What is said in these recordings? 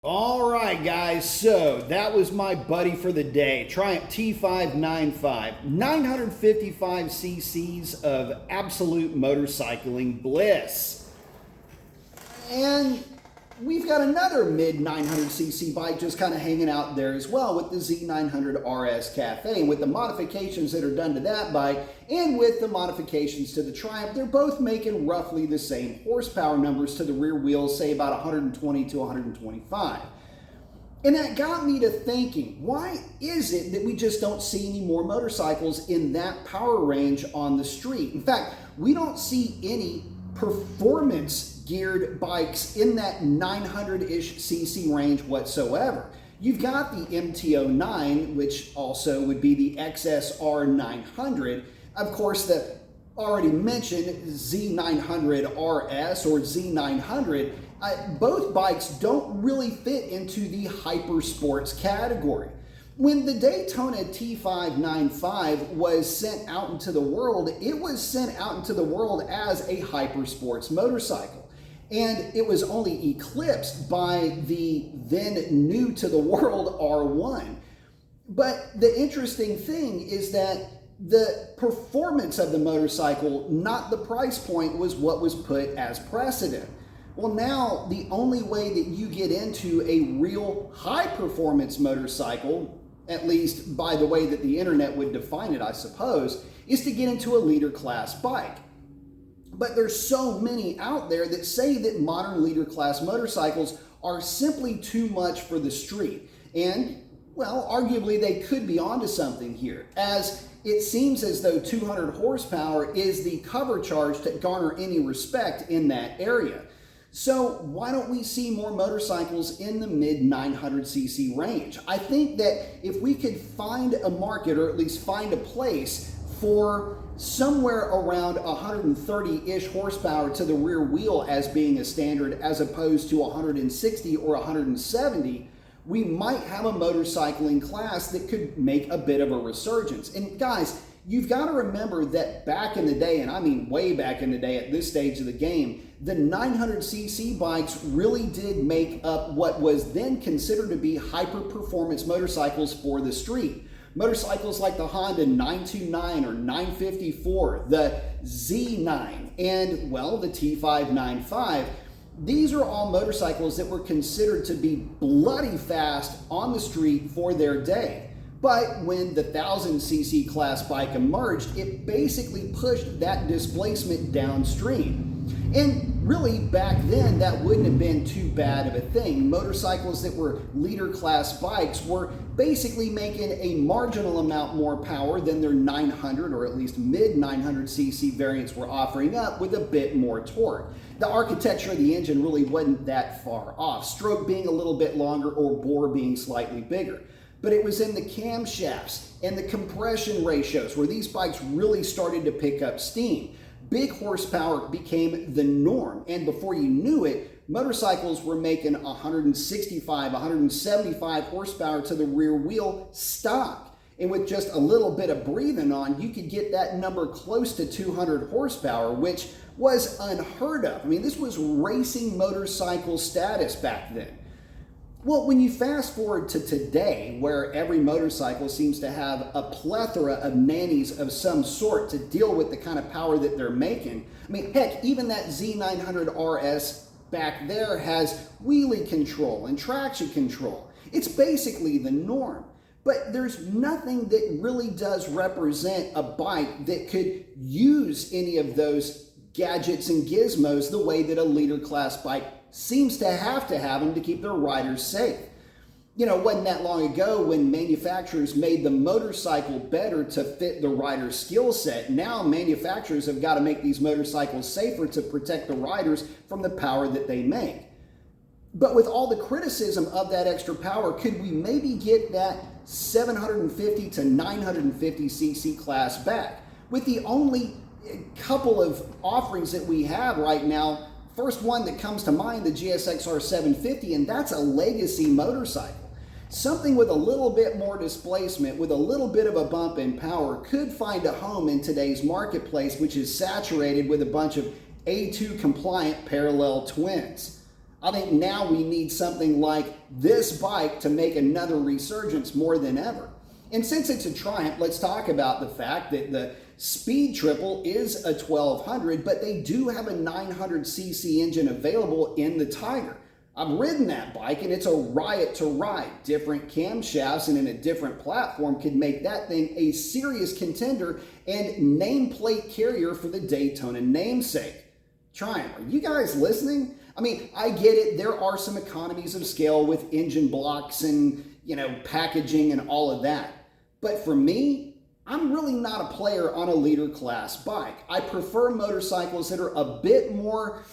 All right, guys, so that was my buddy for the day, Triumph T595, 955 cc's of absolute motorcycling bliss. And we've got another mid 900cc bike just kind of hanging out there as well with the Z900 RS Cafe. And with the modifications that are done to that bike and with the modifications to the Triumph, they're both making roughly the same horsepower numbers to the rear wheels, say about 120 to 125. And that got me to thinking, why is it that we just don't see any more motorcycles in that power range on the street? In fact, we don't see any performance geared bikes in that 900-ish cc range whatsoever. You've got the MT-09, which also would be the XSR 900. Of course, the already mentioned Z900 RS or Z900, both bikes don't really fit into the hyper sports category. When the Daytona T595 was sent out into the world, it was sent out into the world as a hyper sports motorcycle. And it was only eclipsed by the then new to the world R1. But the interesting thing is that the performance of the motorcycle, not the price point, was what was put as precedent. Well, now the only way that you get into a real high performance motorcycle, at least by the way that the internet would define it, I suppose, is to get into a leader class bike. But there's so many out there that say that modern leader class motorcycles are simply too much for the street. And, well, arguably they could be onto something here, as it seems as though 200 horsepower is the cover charge to garner any respect in that area. So why don't we see more motorcycles in the mid 900cc range? I think that if we could find a market, or at least find a place for somewhere around 130-ish horsepower to the rear wheel as being a standard, as opposed to 160 or 170, we might have a motorcycling class that could make a bit of a resurgence. And guys, you've got to remember that back in the day, and I mean way back in the day at this stage of the game, the 900cc bikes really did make up what was then considered to be hyper-performance motorcycles for the street. Motorcycles like the Honda 929 or 954, the Z9, and, well, the T595. These are all motorcycles that were considered to be bloody fast on the street for their day. But when the 1000cc class bike emerged, it basically pushed that displacement downstream. And really, back then, that wouldn't have been too bad of a thing. Motorcycles that were leader class bikes were basically making a marginal amount more power than their 900 or at least mid 900cc variants were offering up, with a bit more torque. The architecture of the engine really wasn't that far off, stroke being a little bit longer or bore being slightly bigger. But it was in the camshafts and the compression ratios where these bikes really started to pick up steam. Big horsepower became the norm, and before you knew it, motorcycles were making 165, 175 horsepower to the rear wheel stock. And with just a little bit of breathing on, you could get that number close to 200 horsepower, which was unheard of. I mean, this was racing motorcycle status back then. Well, when you fast forward to today, where every motorcycle seems to have a plethora of nannies of some sort to deal with the kind of power that they're making. I mean, heck, even that Z900 RS back there has wheelie control and traction control. It's basically the norm. But there's nothing that really does represent a bike that could use any of those gadgets and gizmos the way that a leader class bike seems to have them to keep their riders safe. You know, it wasn't that long ago when manufacturers made the motorcycle better to fit the rider's skill set. Now manufacturers have got to make these motorcycles safer to protect the riders from the power that they make. But with all the criticism of that extra power, could we maybe get that 750 to 950cc class back? With the only couple of offerings that we have right now, first one that comes to mind, the GSX-R 750, and that's a legacy motorcycle. Something with a little bit more displacement, with a little bit of a bump in power, could find a home in today's marketplace, which is saturated with a bunch of A2 compliant parallel twins. I think now we need something like this bike to make another resurgence more than ever. And since it's a Triumph, let's talk about the fact that the Speed Triple is a 1200, but they do have a 900cc engine available in the Tiger. I've ridden that bike and it's a riot to ride. Different camshafts and in a different platform could make that thing a serious contender and nameplate carrier for the Daytona namesake. Triumph, are you guys listening? I mean, I get it. There are some economies of scale with engine blocks and, packaging and all of that. But for me, I'm really not a player on a leader class bike. I prefer motorcycles that are a bit more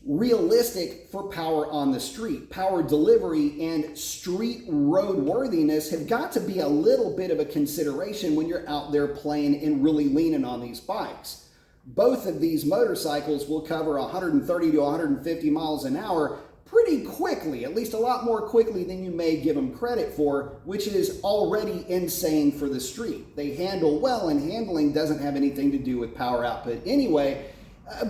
realistic for power on the street. Power delivery and street roadworthiness have got to be a little bit of a consideration when you're out there playing and really leaning on these bikes. Both of these motorcycles will cover 130 to 150 miles an hour pretty quickly, at least a lot more quickly than you may give them credit for, which is already insane for the street. They handle well, and handling doesn't have anything to do with power output anyway.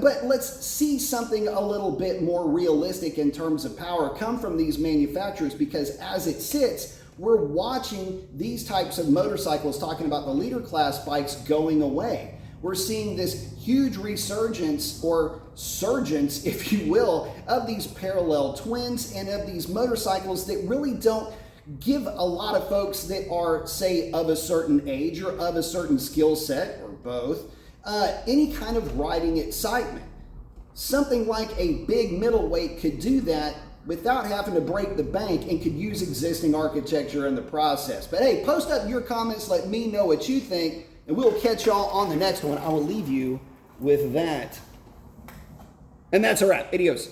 But let's see something a little bit more realistic in terms of power come from these manufacturers, because as it sits, we're watching these types of motorcycles, talking about the leader class bikes, going away. We're seeing this huge resurgence, or surgence, if you will, of these parallel twins and of these motorcycles that really don't give a lot of folks that are, say, of a certain age or of a certain skill set, or both, any kind of riding excitement. Something like a big middleweight could do that without having to break the bank and could use existing architecture in the process. But hey, post up your comments, let me know what you think, and we'll catch y'all on the next one. I will leave you with that. And that's a wrap. Adios.